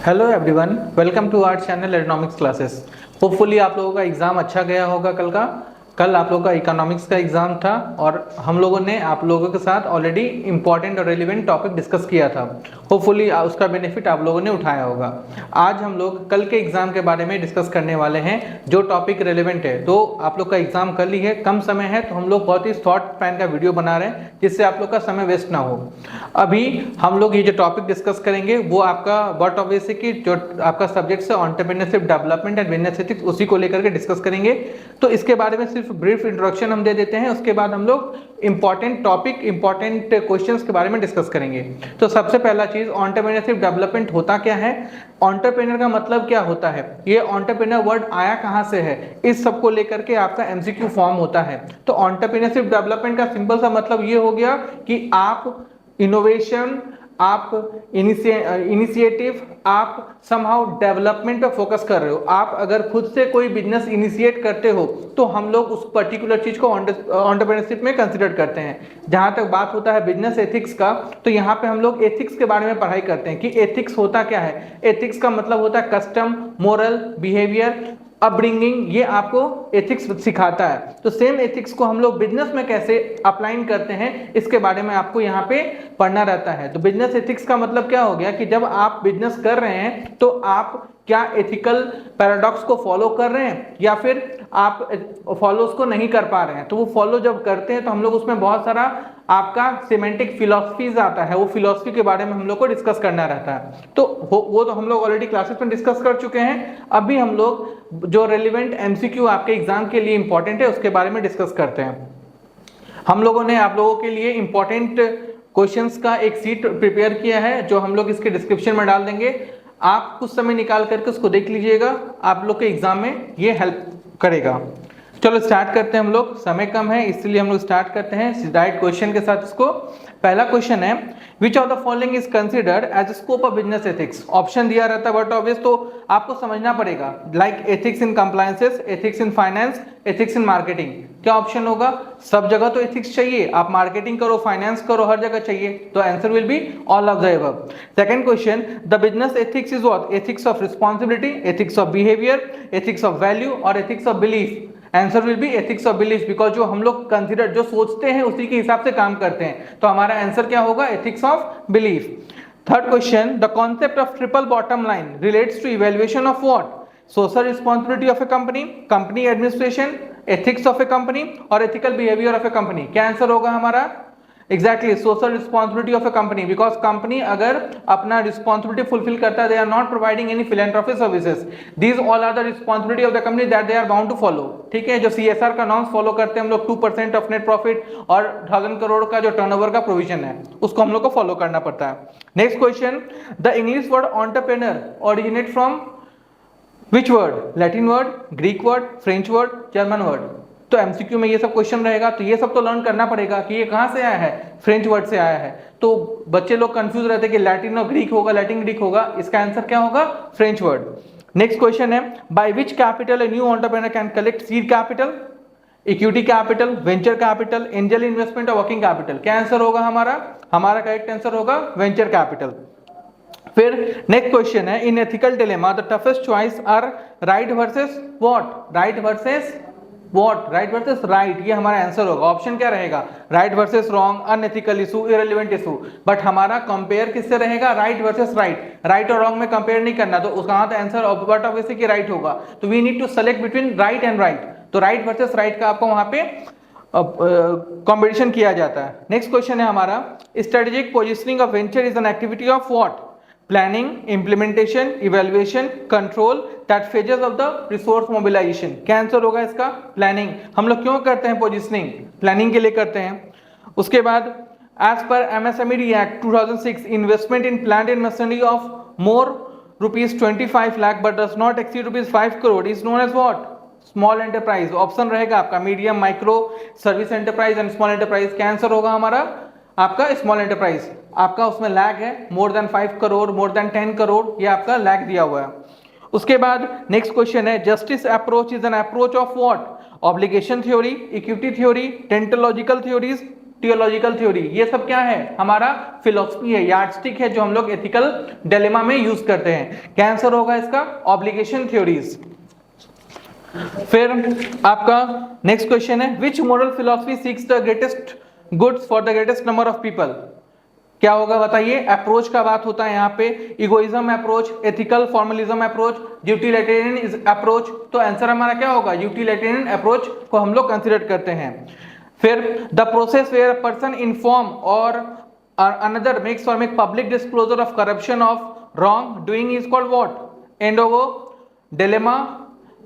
Hello everyone, welcome to our channel economics classes. Hopefully आप लोगों का एग्ज़ाम अच्छा गया होगा। कल आप लोगों का इकोनॉमिक्स का एग्ज़ाम था और हम लोगों ने आप लोगों के साथ ऑलरेडी इंपॉर्टेंट और रेलिवेंट टॉपिक डिस्कस किया था। होपफुली उसका बेनिफिट आप लोगों ने उठाया होगा। आज हम लोग कल के एग्ज़ाम के बारे में डिस्कस करने वाले हैं, जो टॉपिक रेलिवेंट है। तो आप लोग का एग्ज़ाम कल ही है, कम समय है, तो हम लोग बहुत ही शॉर्ट स्पैन का वीडियो बना रहे हैं जिससे आप लोग का समय वेस्ट ना हो। अभी हम लोग ये जो टॉपिक डिस्कस करेंगे वो आपका बहुत ऑब्वियस है कि जो आपका सब्जेक्ट है entrepreneurship development and business ethics, उसी को लेकर के डिस्कस करेंगे। तो इसके बारे में सिर्फ ब्रीफ इंट्रोडक्शन हम दे देते हैं, उसके बाद हम लोग इंपॉर्टेंट टॉपिक, इंपॉर्टेंट क्वेश्चंस के बारे में डिस्कस करेंगे। तो सबसे पहला चीज, एंटरप्रेन्योरशिप डेवलपमेंट होता क्या है, एंटरप्रेन्योर का मतलब क्या होता है, ये एंटरप्रेन्योर वर्ड आया कहां से है, इस सब को लेकर के आपका एमसीक्यू फॉर्म होता है। तो एंटरप्रेन्योरशिप डेवलपमेंट का सिंपल सा मतलब ये हो गया कि आप इनोवेशन, आप इनिशिएटिव, आप समहाउ डेवलपमेंट पे फोकस कर रहे हो। आप अगर खुद से कोई बिजनेस इनिशिएट करते हो तो हम लोग उस पर्टिकुलर चीज को एंटरप्रेन्योरशिप में कंसीडर करते हैं। जहां तक बात होता है बिजनेस एथिक्स का, तो यहाँ पे हम लोग एथिक्स के बारे में पढ़ाई करते हैं कि एथिक्स होता क्या है। एथिक्स का मतलब होता है कस्टम, मोरल, बिहेवियर, अपब्रिंगिंग, ये आपको एथिक्स सिखाता है। तो सेम एथिक्स को हम लोग बिजनेस में कैसे अप्लाई करते हैं, इसके बारे में आपको यहाँ पे पढ़ना रहता है। तो बिजनेस एथिक्स का मतलब क्या हो गया कि जब आप बिजनेस कर रहे हैं तो आप क्या एथिकल पैराडॉक्स को फॉलो कर रहे हैं या फिर आप फॉलो उसको नहीं कर पा रहे हैं। तो वो फॉलो जब करते हैं तो हम लोग उसमें बहुत सारा आपका सिमेंटिक फिलॉसफीज आता है, वो फिलॉसफी के बारे में हम लोग को डिस्कस करना रहता है। तो वो तो हम लोग ऑलरेडी क्लासेस में डिस्कस कर चुके हैं। अभी हम लोग जो रेलिवेंट एमसीक्यू आपके एग्जाम के लिए इंपॉर्टेंट है उसके बारे में डिस्कस करते हैं। हम लोगों ने आप लोगों के लिए इंपॉर्टेंट क्वेश्चंस का एक सीट प्रिपेयर किया है, जो हम लोग इसके डिस्क्रिप्शन में डाल देंगे। आप कुछ समय निकाल करके उसको देख लीजिएगा, आप लोग के एग्जाम में ये हेल्प करेगा। चलो स्टार्ट करते हैं हम लोग, समय कम है इसलिए हम लोग स्टार्ट करते हैं डायरेक्ट क्वेश्चन के साथ इसको। पहला क्वेश्चन है, which of the following is considered as scope of business ethics. Option दिया रहता है बट ऑब्वियस, तो आपको समझना पड़ेगा, like ethics in compliances, ethics in finance, ethics in marketing. क्या ऑप्शन होगा? सब जगह तो एथिक्स चाहिए, आप मार्केटिंग करो, फाइनेंस करो, हर जगह चाहिए, तो answer will be all of the above. Second question, the business ethics is what? Ethics of responsibility, ethics of behaviour, ethics of value और ethics of belief. Answer will be ethics of belief, because जो हम लोग consider, जो सोचते हैं उसी के हिसाब से काम करते हैं, तो हमारा आंसर क्या होगा? Ethics of belief. Third question, the concept of triple bottom line relates to evaluation of what? Social responsibility of a company, company administration, ethics of a company और ethical behaviour of a company. क्या answer होगा हमारा? Exactly social responsibility of a company, because company अगर अपना responsibility fulfil करता है, they are not providing any philanthropy services, these all are the responsibility of the company that they are bound to follow. ठीक है, जो CSR का norms follow करते हैं हम लोग, 2% ऑफ नेट प्रॉफिट और 1000 करोड़ का जो टर्नओवर का प्रोविजन है, उसको हम लोग को फॉलो करना पड़ता है। Next question, the English word entrepreneur originate from which word? Latin word, Greek word, French word, German word. तो एमसीक्यू में ये सब क्वेश्चन रहेगा, तो ये सब तो लर्न करना पड़ेगा कि ये कहां से आया है, फ्रेंच वर्ड से आया है। तो बच्चे लोग कंफ्यूज रहते हैं कि लैटिन और ग्रीक होगा, लैटिन ग्रीक होगा, इसका आंसर क्या होगा? French word. नेक्स्ट क्वेश्चन है, by which capital a new entrepreneur can collect seed capital, equity capital, venture capital, angel investment और वर्किंग कैपिटल। क्या आंसर होगा हमारा करेक्ट आंसर होगा वेंचर कैपिटल। फिर नेक्स्ट क्वेश्चन है, in ethical dilemma the toughest choice are right versus what? Right versus what? Right versus right, ये हमारा आंसर होगा। ऑप्शन क्या रहेगा? Right versus wrong, unethical issue, irrelevant issue. But हमारा कंपेयर किससे रहेगा? Right versus right. राइट और रॉन्ग में कंपेयर नहीं करना, तो उसका आंसर ऑब्वियसली कि राइट होगा। तो we need to select between right and right, तो राइट वर्सेस राइट का आपको वहां पे कॉम्बिनेशन किया जाता है। नेक्स्ट क्वेश्चन है हमारा, strategic positioning of venture is an activity of what? Planning, implementation, evaluation, control, that phases of the resource mobilization. क्या आंसर होगा इसका? प्लानिंग। हम लोग क्यों करते हैं पोजिशनिंग? प्लानिंग के लिए करते हैं। उसके बाद, as per MSME act 2006, investment in plant and machinery of more ₹25 lakh but does not exceed ₹5 crore is known as what? Small enterprise. Option रहेगा आपका medium, micro, service enterprise and small enterprise. क्या answer होगा हमारा? आपका स्मॉल एंटरप्राइज। आपका उसमें lag है, more than 5 crore, more than 10 crore, ये आपका लैग दिया हुआ है। उसके बाद नेक्स्ट क्वेश्चन है, justice approach is an approach of what? Obligation theory, equity theory, deontological theories, theological theory, ये सब क्या है, हमारा फिलोसफी है, यार्डस्टिक है जो हम लोग एथिकल डिलेमा में यूज करते हैं। क्या आंसर होगा इसका, ऑब्लिगेशन थ्योरीज। फिर आपका नेक्स्ट क्वेश्चन है, which moral philosophy seeks the greatest goods for the greatest number of people. क्या होगा बताइए, अप्रोच का बात होता है यहाँ पे, egoism approach, ethical formalism approach, utilitarian approach. तो आंसर हमारा क्या होगा, यूटिलिटेरियन अप्रोच को हम लोग कंसिडर करते हैं। फिर the process where person inform और अनदर मेक्स और make public disclosure of corruption of wrong doing is called what, एंडोगो, डिलेमा,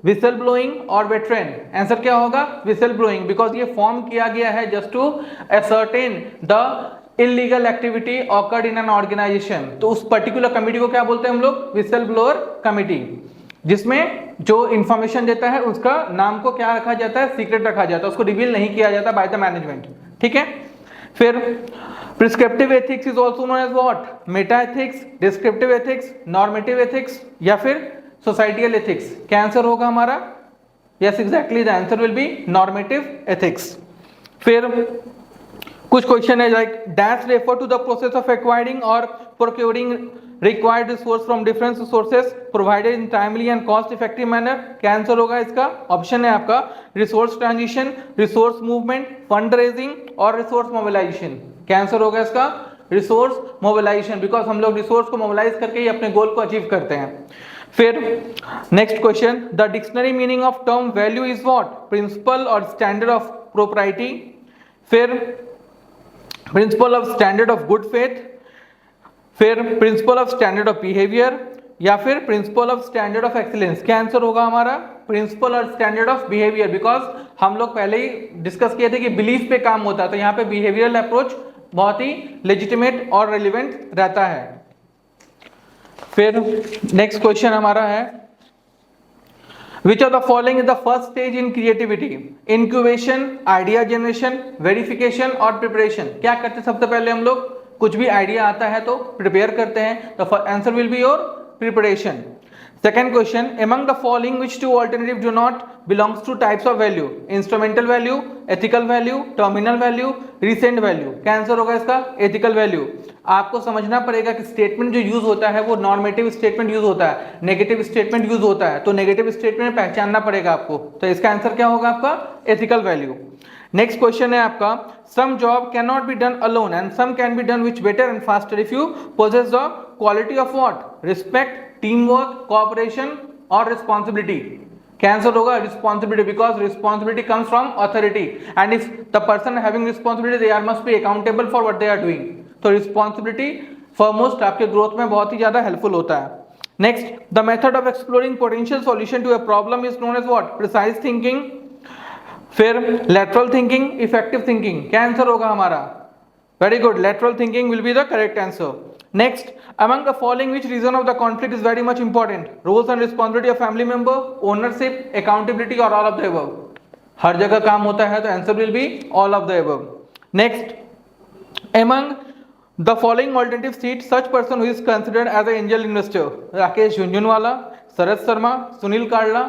विसल ब्लोइंग और वेट्रेन। आंसर क्या होगा, विसल ब्लोइंग, बिकॉज ये फॉर्म किया गया है just to ascertain the illegal activity occurred in an organisation. तो उस पर्टिकुलर कमिटी को क्या बोलते हैं हम लोग, विसल ब्लोअर कमिटी, जिसमें जो इंफॉर्मेशन देता है उसका नाम को क्या रखा जाता है, सीक्रेट रखा जाता है, उसको रिवील नहीं किया जाता बाय द मैनेजमेंट। ठीक है। फिर prescriptive ethics is also known as what, meta ethics, descriptive ethics, normative ethics या फिर सोसाइटियल एथिक्स। क्या आंसर होगा हमारा, yes exactly the answer will be normative ethics. फिर कुछ क्वेश्चन है like dash refer to the process of acquiring और procuring required resource from different sources provided in timely and cost effective manner. क्या answer होगा इसका, option है आपका resource transition, resource movement, fund raising और रिसोर्स मोबिलाइजेशन। क्या answer होगा इसका, रिसोर्स मोबिलाइजेशन, बिकॉज हम लोग रिसोर्स को मोबिलाइज करके ही अपने गोल को अचीव करते हैं। फिर next question, the dictionary meaning of term value is what, principle और स्टैंडर्ड ऑफ प्रोप्राइटी, फिर principle of standard of good faith, फिर principle of standard of behaviour या फिर principle of standard of excellence. क्या answer होगा हमारा, principal और standard of behaviour, because हम लोग पहले ही डिस्कस किए थे कि बिलीफ पे काम होता है, तो यहाँ पे बिहेवियरल अप्रोच बहुत ही लेजिटिमेट और रेलिवेंट रहता है। फिर नेक्स्ट क्वेश्चन हमारा है, Which of the following is the first stage in creativity? Incubation, idea generation, verification और preparation। क्या करते हैं सबसे पहले हम लोग, कुछ भी आइडिया आता है तो प्रिपेयर करते हैं, तो answer will be your preparation. Second question, among the following which two alternatives do not belongs to types of value? Instrumental value, ethical value, terminal value, recent value। क्या आंसर होगा इसका, ethical value। आपको समझना पड़ेगा कि statement जो use होता है वो नॉर्मेटिव स्टेटमेंट यूज होता है, नेगेटिव स्टेटमेंट यूज होता है, तो नेगेटिव स्टेटमेंट पहचानना पड़ेगा आपको, तो इसका आंसर क्या होगा आपका, एथिकल वैल्यू। नेक्स्ट क्वेश्चन है आपका, some job can not be done alone and some can be done which better and faster if you possess the quality of what, respect, team work, cooperation और responsibility. क्या answer होगा, responsibility, because responsibility comes from authority and if the person having responsibility they are must be accountable for what they are doing. तो responsibility foremost आपके growth में बहुत ही ज्यादा helpful होता है। Next, the method of exploring potential solution to a problem is known as what, precise thinking, फिर lateral thinking, effective thinking. क्या आंसर होगा हमारा, very good, lateral thinking will be the correct answer. Next, among the following which reason of the conflict is very much important? Roles and responsibility of family member, ownership, accountability or all of the above? हर जगह काम होता है तो answer will B all of the above. Next, among the following alternative seats such person who is considered as an angel investor? Rakesh Jhunjhunwala, Sharad Sharma, Sunil Kadla,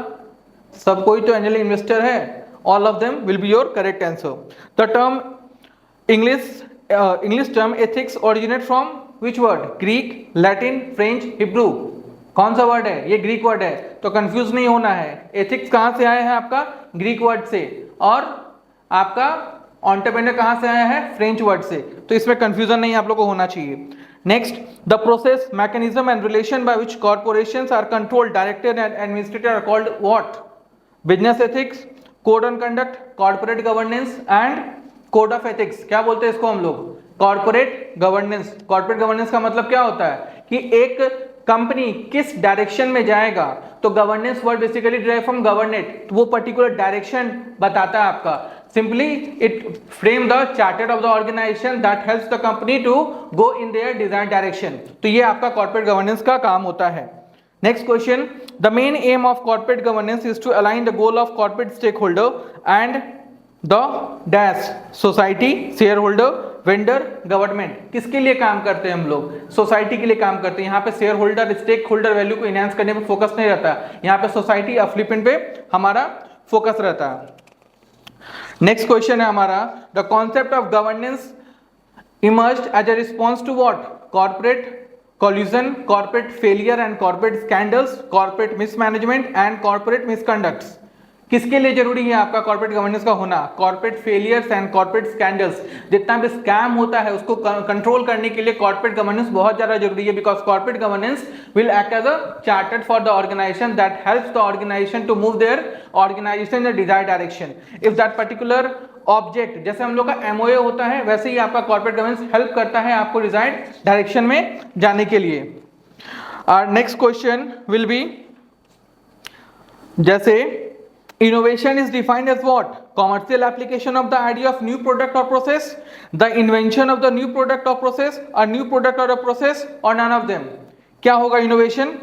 सब कोई तो angel investor है, all of them will be your correct answer. The term English term ethics originate from which word? Greek, Latin, French, Hebrew. कौन सा word है, ये Greek word है, तो कंफ्यूज नहीं होना है। एथिक्स कहां से आया है आपका, ग्रीक वर्ड से, और आपका एंटरप्रेन्योर कहां से आया है, फ्रेंच वर्ड से, तो इसमें कंफ्यूजन नहीं आप लोग को होना चाहिए। Next, the process, mechanism and relation by which corporations are controlled, directed and administrated are called what? Business ethics, code on conduct, corporate governance and code of ethics. क्या बोलते हैं इसको हम लोग, कॉर्पोरेट गवर्नेंस। कॉर्पोरेट गवर्नेंस का मतलब क्या होता है कि एक कंपनी किस डायरेक्शन में जाएगा, तो governance word basically derive from governate, तो वो पर्टिकुलर डायरेक्शन बताता है आपका। Simply it frame the charter of the organisation that helps the company to go in their desired direction, तो ये आपका कॉर्पोरेट गवर्नेंस का काम होता है। Next question, the main aim of corporate governance is to align the goal of corporate stakeholder and the dash, society, shareholder, vendor, government. किसके लिए काम करते हैं हम लोग, सोसाइटी के लिए काम करते हैं। यहाँ पे shareholder, stakeholder value को इनहेंस करने पे फोकस नहीं रहता, यहाँ पे सोसाइटी अपलिफ्टमेंट पे हमारा फोकस रहता है। नेक्स्ट क्वेश्चन है हमारा, the concept of governance emerged as a response to what? Corporate collusion, corporate failure and corporate scandals, corporate mismanagement and corporate misconducts. किसके लिए जरूरी है आपका कॉर्पोरेट गवर्नेंस का होना? Corporate failures and corporate scandals, जितना भी स्कैम होता है उसको कंट्रोल करने के लिए कॉर्पोरेट गवर्नेंस बहुत ज्यादा जरूरी है, because corporate governance will act as a chartered for the organisation that helps the organization to move their organization in the desired direction. If that particular object, जैसे हम लोग का एमओए होता है, वैसे ही आपका कॉर्पोरेट गवर्नेंस हेल्प करता है आपको डिजायर्ड डायरेक्शन में जाने के लिए। और नेक्स्ट क्वेश्चन विल बी, जैसे innovation is defined as what? Commercial application of the idea of new product or process, the invention of the new product or process, a new product or a process, or none of them. क्या होगा innovation?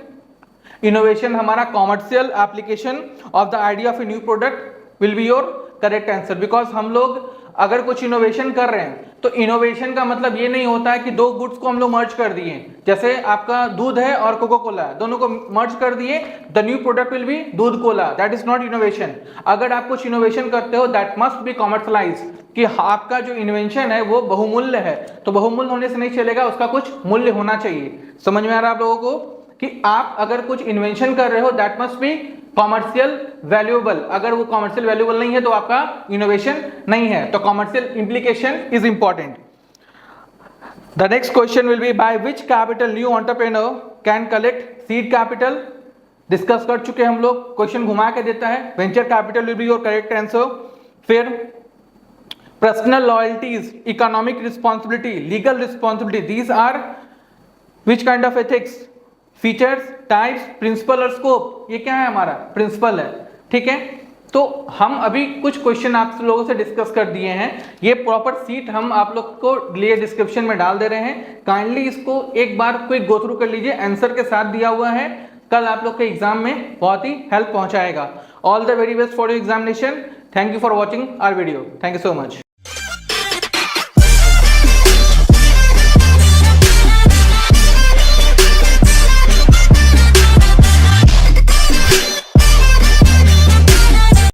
Innovation हमारा commercial application of the idea of a new product will be your correct answer, because हम लोग अगर कुछ innovation कर रहे हैं तो इनोवेशन का मतलब ये नहीं होता है कि दो गुड्स को हम लोग मर्ज कर दिए, जैसे आपका दूध है और कोको कोला है, दोनों को मर्ज कर दिए, the new product will be doodh cola, that is not innovation. अगर आप कुछ इनोवेशन करते हो दैट मस्ट बी कॉमर्शलाइज, कि आपका जो इन्वेंशन है वो बहुमूल्य है, तो बहुमूल्य होने से नहीं चलेगा, उसका कुछ मूल्य होना चाहिए। समझ में आ रहा है आप लोगों को कि आप अगर कुछ इन्वेंशन कर रहे हो that must be commercial valuable, अगर वो कॉमर्शियल वैल्यूएबल नहीं है तो आपका इनोवेशन नहीं है, तो commercial implication is important. The next question will be, by which capital new entrepreneur can collect seed capital? Discuss कर चुके हम लोग, क्वेश्चन घुमा के देता है, venture capital will be your correct answer. फिर personal loyalties, economic responsibility, legal responsibility, these are which kind of ethics? Features, types, principle और स्कोप, ये क्या है हमारा? प्रिंसिपल है, ठीक है। तो हम अभी कुछ क्वेश्चन आप लोगों से डिस्कस कर दिए हैं, ये प्रॉपर सीट हम आप लोग को लिए डिस्क्रिप्शन में डाल दे रहे हैं, काइंडली इसको एक बार क्विक गो थ्रू कर लीजिए, आंसर के साथ दिया हुआ है, कल आप लोग के एग्जाम में बहुत ही हेल्प पहुंचाएगा। All the very best for your examination. Thank you for watching our video, thank you so much.